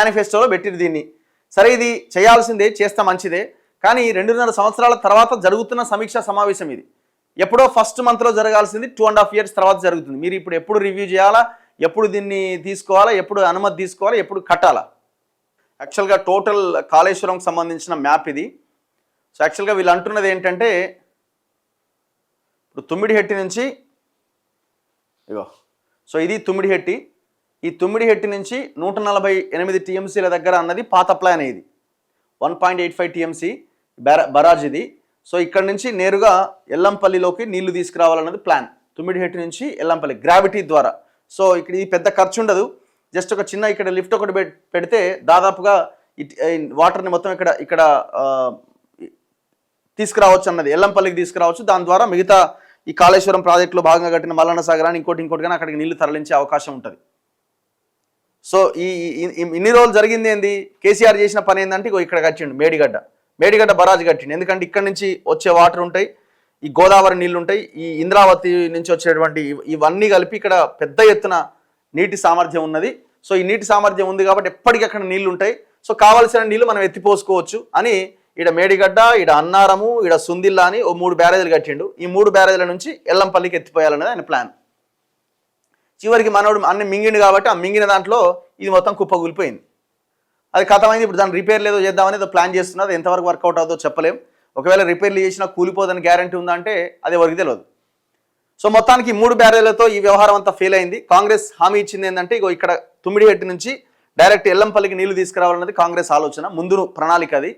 మేనిఫెస్టోలో పెట్టిరు దీన్ని. సరే ఇది చేయాల్సిందే, చేస్తే మంచిదే, కానీ 2.5 సంవత్సరాల తర్వాత జరుగుతున్న సమీక్షా సమావేశం ఇది. ఎప్పుడో ఫస్ట్ మంత్లో జరగాల్సింది 2.5 years తర్వాత జరుగుతుంది. మీరు ఇప్పుడు ఎప్పుడు రివ్యూ చేయాలా, ఎప్పుడు దీన్ని తీసుకోవాలా, ఎప్పుడు అనుమతి తీసుకోవాలా, ఎప్పుడు కట్టాలా? యాక్చువల్గా టోటల్ కాళేశ్వరంకి సంబంధించిన మ్యాప్ ఇది. సో యాక్చువల్గా వీళ్ళు అంటున్నది ఏంటంటే, ఇప్పుడు తుమ్మిడిహెట్టి నుంచి ఇగో, సో ఇది తుమ్మిడిహెట్టి. ఈ తుమ్మిడిహెట్టి నుంచి 148 TMCల దగ్గర అన్నది పాత ప్లాన్. ఇది 1.85 TMC బరాజ్ ఇది. సో ఇక్కడ నుంచి నేరుగా ఎల్లంపల్లిలోకి నీళ్లు తీసుకురావాలన్నది ప్లాన్. తుమ్మిడిహెట్టి నుంచి ఎల్లంపల్లి గ్రావిటీ ద్వారా. సో ఇక్కడ ఇది పెద్ద ఖర్చు ఉండదు, జస్ట్ ఒక చిన్న ఇక్కడ లిఫ్ట్ ఒకటి పెడితే దాదాపుగా వాటర్ని మొత్తం ఇక్కడ తీసుకురావచ్చు అన్నది, ఎల్లంపల్లికి తీసుకురావచ్చు. దాని ద్వారా మిగతా ఈ కాళేశ్వరం ప్రాజెక్టులో భాగంగా కట్టిన మల్లన్న సాగర్ అని ఇంకోటి కానీ అక్కడికి నీళ్లు తరలించే అవకాశం ఉంటుంది. సో ఇన్ని రోజులు జరిగింది ఏంది, కేసీఆర్ చేసిన పని ఏంటంటే ఇక్కడ కట్టిండు మేడిగడ్డ బరాజ్ కట్టిండు. ఎందుకంటే ఇక్కడ నుంచి వచ్చే వాటర్ ఉంటాయి, ఈ గోదావరి నీళ్లు ఉంటాయి, ఈ ఇంద్రావతి నుంచి వచ్చేటువంటి ఇవన్నీ కలిపి ఇక్కడ పెద్ద ఎత్తున నీటి సామర్థ్యం ఉన్నది. సో ఈ నీటి సామర్థ్యం ఉంది కాబట్టి ఎప్పటికక్కడ నీళ్లు ఉంటాయి. సో కావాల్సిన నీళ్లు మనం ఎత్తిపోసుకోవచ్చు అని ఈడ మేడిగడ్డ, ఈడ అన్నారము, ఈడ సుందిల్లా అని 3 బ్యారేజీలు కట్టిండు. ఈ 3 బ్యారేజీల నుంచి ఎల్లంపల్లికి ఎత్తిపోయాలనేది ఆయన ప్లాన్. చివరికి మనోడు అన్ని మింగిండు కాబట్టి ఆ మింగిన దాంట్లో ఇది మొత్తం కుప్పకూలిపోయింది. అది కథమైంది. ఇప్పుడు దాన్ని రిపేర్లు ఏదో చేద్దామని ఏదో ప్లాన్ చేస్తున్నారు. ఎంతవరకు వర్కౌట్ అవుతుందో చెప్పలేం. ఒకవేళ రిపేర్లు చేసినా కూలిపోదని గ్యారంటీ ఉందా అంటే అది ఎవరికి తెలియదు. సో మొత్తానికి 3 బ్యారేజీలతో ఈ వ్యవహారం అంతా ఫెయిల్ అయింది. కాంగ్రెస్ హామీ ఇచ్చింది ఏంటంటే ఇగో ఇక్కడ తుమ్మిడిహెట్టి నుంచి డైరెక్ట్ ఎల్లంపల్లికి నీళ్లు తీసుకురావాలన్నది కాంగ్రెస్ ఆలోచన, ముందు ప్రణాళిక అది.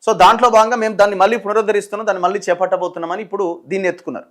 సో దాంట్లో భాగంగా మేము దాన్ని మళ్ళీ పునరుద్ధరిస్తున్నాం, దాన్ని మళ్ళీ చేపట్టబోతున్నామని ఇప్పుడు దీన్ని ఎత్తుకున్నారు.